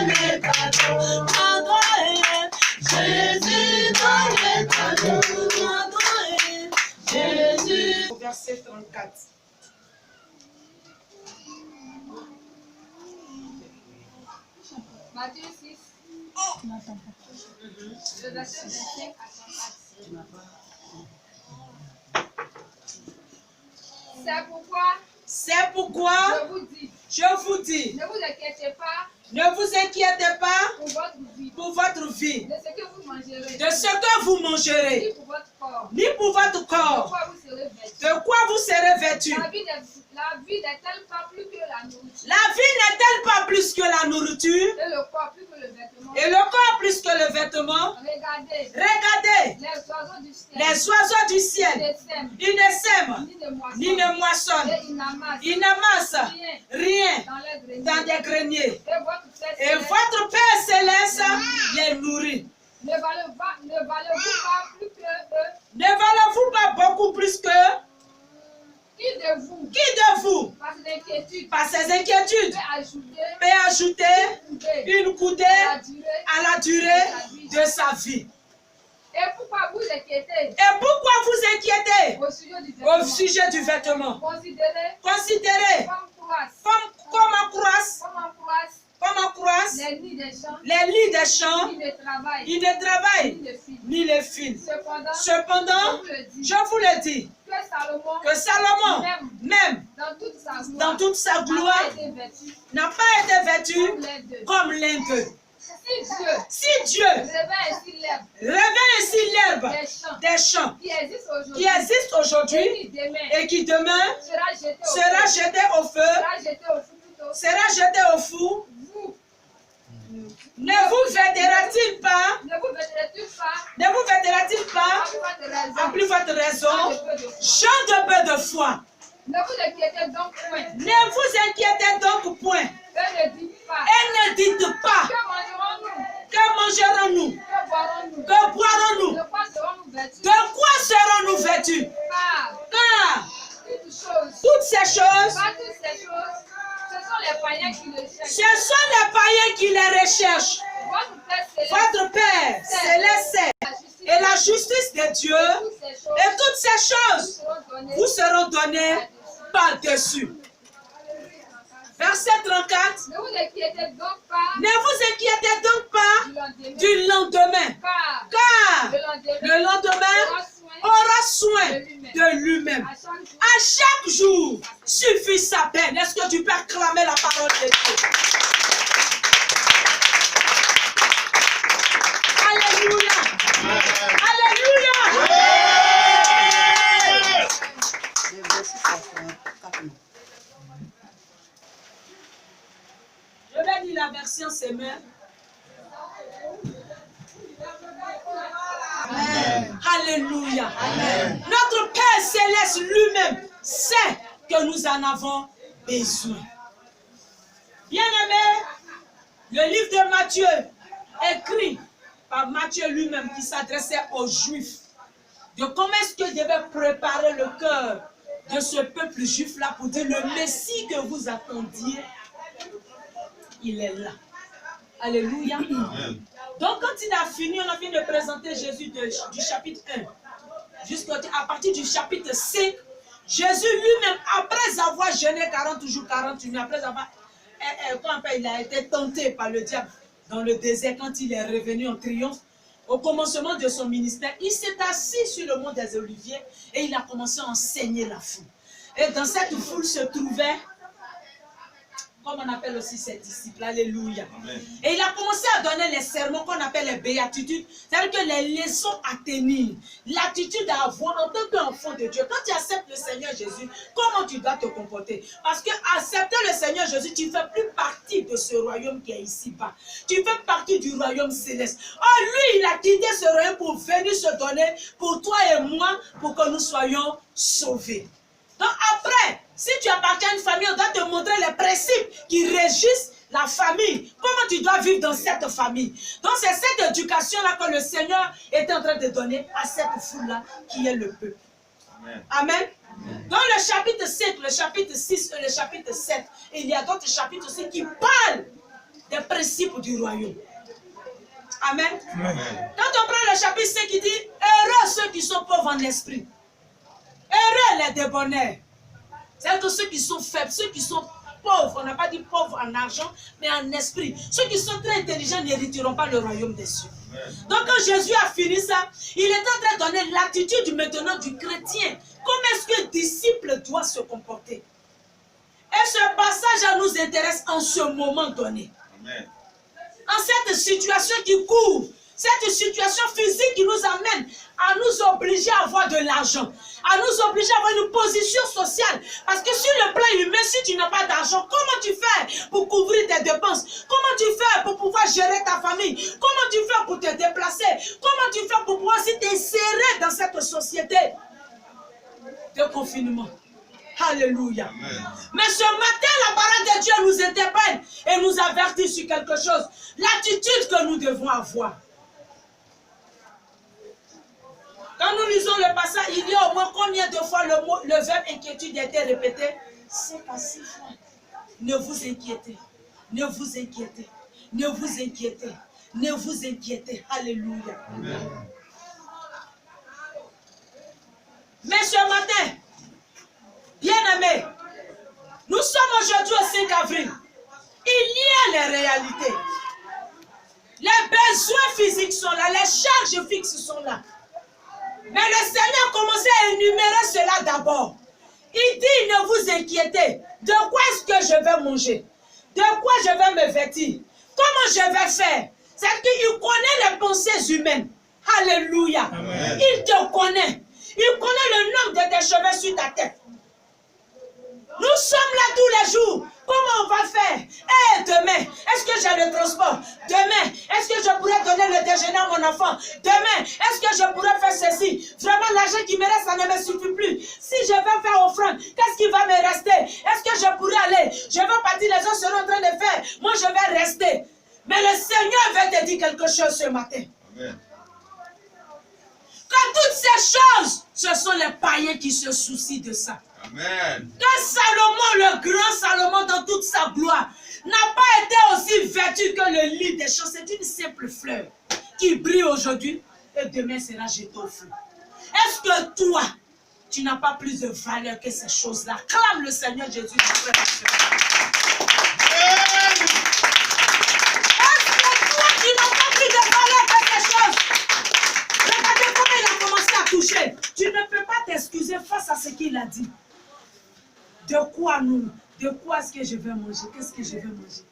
les cadeaux. Jésus donne les cadeaux. Jésus. Verset 34. Matthieu 6. Le verset 25 à 34. C'est pourquoi je vous dis, ne vous inquiétez pas pour votre vie, de ce que vous mangerez, ni pour votre corps, de quoi vous serez vêtus. La vie n'est-elle pas plus que la nourriture? La vie n'est-elle pas plus que la nourriture? Et le corps plus que le vêtement? Et le corps plus que le vêtement? Regardez les oiseaux du ciel. Ils ne sèment, ni ne moissonnent. Ils n'amassent rien dans des greniers. Et votre Père céleste les nourrit. Ne valez-vous pas beaucoup plus que? Qui de vous, par ses inquiétudes, peut ajouter une coudée à la durée de sa vie? Et pourquoi vous inquiétez au sujet du vêtement? Considérez comment croissent les lits des champs. Ils ne travaillent ni les fils. Cependant, je vous le dis, que Salomon, même dans toute sa gloire, n'a pas été vêtu comme l'un d'eux. Si Dieu réveille ainsi l'herbe des champs qui existe aujourd'hui et qui demain sera jeté au feu, sera jeté au four, ne vous vêtera-t-il pas, en plus votre raison, gens de peu de foi? Ne vous inquiétez donc point. Et ne dites pas, que mangerons-nous? Que boirons-nous? De quoi serons-nous vêtus? Car toutes ces choses, ce sont les païens qui les recherchent. Votre Père céleste et la justice de Dieu, et toutes ces choses vous seront données par-dessus. Verset 34. Ne vous inquiétez donc pas du lendemain, car le lendemain aura soin de lui-même. À chaque jour suffit sa peine. Est-ce que tu peux acclamer la parole de Dieu? Alléluia. Alléluia. Je vais lire la version Semeur. Alléluia. Amen. Notre Père céleste lui-même sait que nous en avons besoin. Bien-aimé, le livre de Matthieu, écrit par Matthieu lui-même, qui s'adressait aux Juifs, de comment est-ce que devait préparer le cœur de ce peuple juif-là pour dire le Messie que vous attendiez, il est là. Alléluia. Amen. Donc quand il a fini, on a fini de présenter Jésus du chapitre 1 jusqu'à partir du chapitre 5. Jésus lui-même, après avoir jeûné 40 jours, 40 nuits, après avoir, il a été tenté par le diable dans le désert quand il est revenu en triomphe, au commencement de son ministère, il s'est assis sur le mont des Oliviers et il a commencé à enseigner la foule. Et dans cette foule se trouvait, comme on appelle aussi ses disciples, alléluia. Amen. Et il a commencé à donner les sermons qu'on appelle les béatitudes, c'est-à-dire que les leçons à tenir, l'attitude à avoir en tant qu'enfant de Dieu. Quand tu acceptes le Seigneur Jésus, comment tu dois te comporter? Parce que accepter le Seigneur Jésus, tu ne fais plus partie de ce royaume qui est ici-bas. Tu fais partie du royaume céleste. Or, lui, il a quitté ce royaume pour venir se donner pour toi et moi, pour que nous soyons sauvés. Donc après, si tu appartiens à une famille, on doit te montrer les principes qui régissent la famille. Comment tu dois vivre dans cette famille. Donc c'est cette éducation-là que le Seigneur est en train de donner à cette foule-là qui est le peuple. Amen. Amen. Amen. Dans le chapitre 5, le chapitre 6 et le chapitre 7, il y a d'autres chapitres aussi qui parlent des principes du royaume. Amen. Amen. Quand on prend le chapitre 5, il dit, heureux ceux qui sont pauvres en esprit. Heureux les débonnaires. C'est-à-dire ceux qui sont faibles, ceux qui sont pauvres, on n'a pas dit pauvres en argent, mais en esprit. Ceux qui sont très intelligents n'hériteront pas le royaume des cieux. Donc quand Jésus a fini ça, il est en train de donner l'attitude maintenant du chrétien. Comment est-ce que le disciple doit se comporter? Et ce passage nous intéresse en ce moment donné. Amen. En cette situation qui court, cette situation physique qui nous amène à nous obliger à avoir de l'argent, à nous obliger à avoir une position sociale. Parce que sur le plan humain, si tu n'as pas d'argent, comment tu fais pour couvrir tes dépenses? Comment tu fais pour pouvoir gérer ta famille? Comment tu fais pour te déplacer? Comment tu fais pour pouvoir t'insérer dans cette société de confinement? Alléluia. Amen. Mais ce matin, la parole de Dieu nous interpelle et nous avertit sur quelque chose. L'attitude que nous devons avoir. Quand nous lisons le passage, il y a au moins combien de fois le verbe inquiétude a été répété? 5 à 6 fois. Ne vous inquiétez. Ne vous inquiétez. Ne vous inquiétez. Ne vous inquiétez. Alléluia. Amen. Mais ce matin, bien-aimés, nous sommes aujourd'hui au 5 avril. Il y a les réalités. Les besoins physiques sont là, les charges fixes sont là. Mais le Seigneur a commencé à énumérer cela d'abord. Il dit, ne vous inquiétez. De quoi est-ce que je vais manger? De quoi je vais me vêtir? Comment je vais faire? C'est qu'il connaît les pensées humaines. Alléluia. Amen. Il te connaît. Il connaît le nombre de tes cheveux sur ta tête. Nous sommes là tous les jours. Comment on va faire? Et demain, est-ce que j'ai le transport? Demain, est-ce que je pourrais donner le déjeuner à mon enfant? Demain, est-ce que je pourrais faire ceci? Vraiment, l'argent qui me reste, ça ne me suffit plus. Si je vais faire offrande, qu'est-ce qui va me rester? Est-ce que je pourrais aller? Je vais partir, les gens seront en train de faire. Moi, je vais rester. Mais le Seigneur veut te dire quelque chose ce matin. Amen. Que toutes ces choses, ce sont les païens qui se soucient de ça. Amen. Que Salomon, le grand Salomon dans toute sa gloire, n'a pas été aussi vêtu que le lit des champs. C'est une simple fleur qui brille aujourd'hui et demain sera jetée au feu. Est-ce que toi, tu n'as pas plus de valeur que ces choses-là? Clame le Seigneur Jésus. Est-ce que toi, tu n'as pas plus de valeur que ces choses? Regardez comment il a commencé à toucher. Tu ne peux pas t'excuser face à ce qu'il a dit. De quoi est-ce que je vais manger? Qu'est-ce que je vais manger?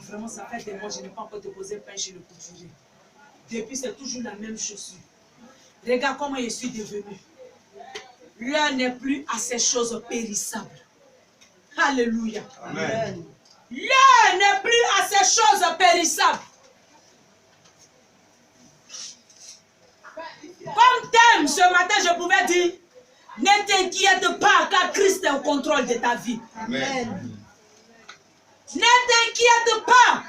Vraiment, ça fait des mois, je n'ai pas encore déposé pain chez le couturier. Depuis, c'est toujours la même chaussure. Regarde comment je suis devenu. L'heure n'est plus à ces choses périssables. Alléluia. Amen. L'heure n'est plus à ces choses périssables. Comme thème, ce matin, je pouvais dire, ne t'inquiète pas, car Christ est au contrôle de ta vie. Amen. Ne t'inquiète pas,